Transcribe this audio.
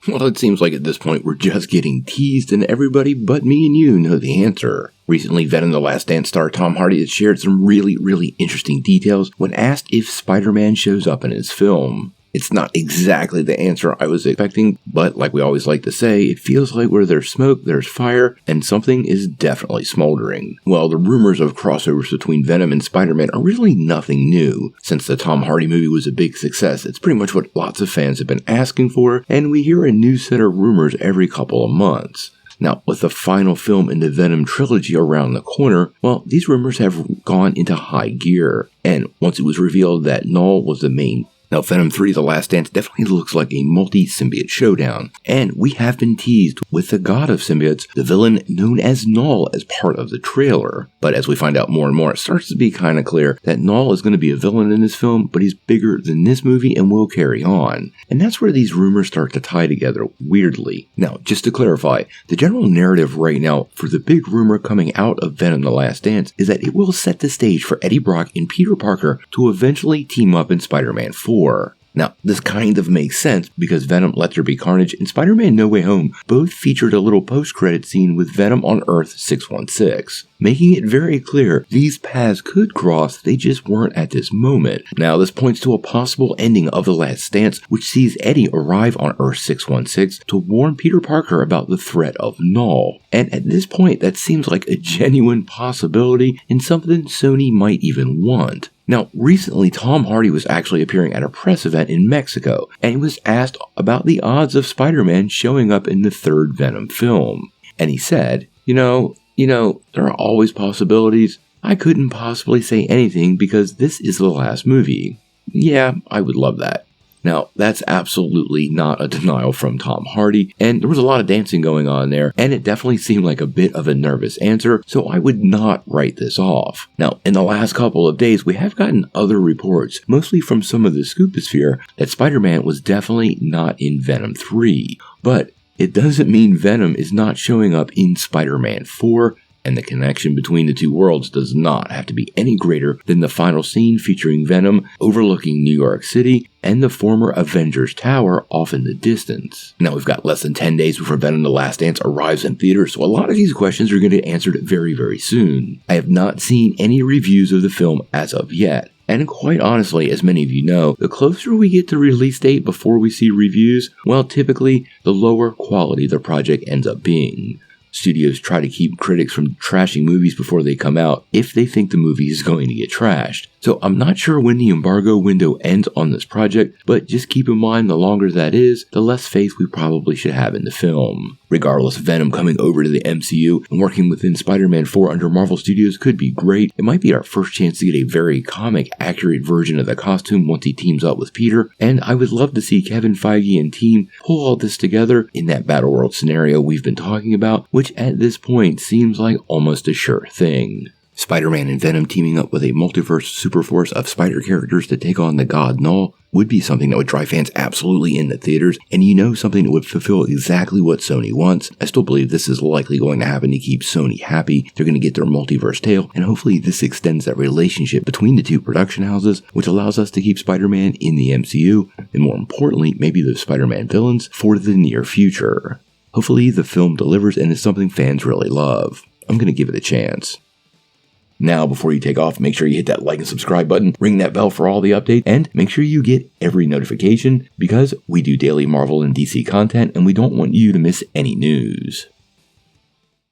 Well, it seems like at this point we're just getting teased and everybody but me and you know the answer. Recently, Venom: The Last Dance star Tom Hardy has shared some really interesting details when asked if Spider-Man shows up in his film. It's not exactly the answer I was expecting, but like we always like to say, it feels like where there's smoke, there's fire, and something is definitely smoldering. Well, the rumors of crossovers between Venom and Spider-Man are really nothing new. Since the Tom Hardy movie was a big success, it's pretty much what lots of fans have been asking for, and we hear a new set of rumors every couple of months. Now, with the final film in the Venom trilogy around the corner, well, these rumors have gone into high gear, and once it was revealed that Null was the main. Now, Venom 3: The Last Dance definitely looks like a multi-symbiote showdown, and we have been teased with the god of symbiotes, the villain known as Null, as part of the trailer. But as we find out more and more, it starts to be kind of clear that Null is going to be a villain in this film, but he's bigger than this movie and will carry on. And that's where these rumors start to tie together weirdly. Now, just to clarify, the general narrative right now for the big rumor coming out of Venom: The Last Dance is that it will set the stage for Eddie Brock and Peter Parker to eventually team up in Spider-Man 4. Now, this kind of makes sense because Venom: Let There Be Carnage and Spider-Man No Way Home both featured a little post-credit scene with Venom on Earth 616, making it very clear these paths could cross, they just weren't at this moment. Now, this points to a possible ending of The Last Dance, which sees Eddie arrive on Earth 616 to warn Peter Parker about the threat of Null. And at this point, that seems like a genuine possibility and something Sony might even want. Now, recently, Tom Hardy was actually appearing at a press event in Mexico, and he was asked about the odds of Spider-Man showing up in the third Venom film. And he said, you know, there are always possibilities. I couldn't possibly say anything because this is the last movie. Yeah, I would love that. Now, that's absolutely not a denial from Tom Hardy, and there was a lot of dancing going on there, and it definitely seemed like a bit of a nervous answer, so I would not write this off. Now, in the last couple of days, we have gotten other reports, mostly from some of the Scooposphere, that Spider-Man was definitely not in Venom 3, but it doesn't mean Venom is not showing up in Spider-Man 4, and the connection between the two worlds does not have to be any greater than the final scene featuring Venom overlooking New York City and the former Avengers Tower off in the distance. Now, we've got less than 10 days before Venom: The Last Dance arrives in theaters, so a lot of these questions are going to get answered very soon. I have not seen any reviews of the film as of yet. And quite honestly, as many of you know, the closer we get to release date before we see reviews, well, typically, the lower quality the project ends up being. Studios try to keep critics from trashing movies before they come out if they think the movie is going to get trashed. So I'm not sure when the embargo window ends on this project, but just keep in mind the longer that is, the less faith we probably should have in the film. Regardless, Venom coming over to the MCU and working within Spider-Man 4 under Marvel Studios could be great. It might be our first chance to get a very comic-accurate version of the costume once he teams up with Peter, and I would love to see Kevin Feige and team pull all this together in that Battle World scenario we've been talking about, which at this point seems like almost a sure thing. Spider-Man and Venom teaming up with a multiverse superforce of spider characters to take on the god Null would be something that would drive fans absolutely into theaters, and something that would fulfill exactly what Sony wants. I still believe this is likely going to happen to keep Sony happy. They're going to get their multiverse tale, and hopefully this extends that relationship between the two production houses, which allows us to keep Spider-Man in the MCU, and more importantly, maybe the Spider-Man villains for the near future. Hopefully the film delivers and is something fans really love. I'm going to give it a chance. Now, before you take off, make sure you hit that like and subscribe button, ring that bell for all the updates, and make sure you get every notification because we do daily Marvel and DC content and we don't want you to miss any news.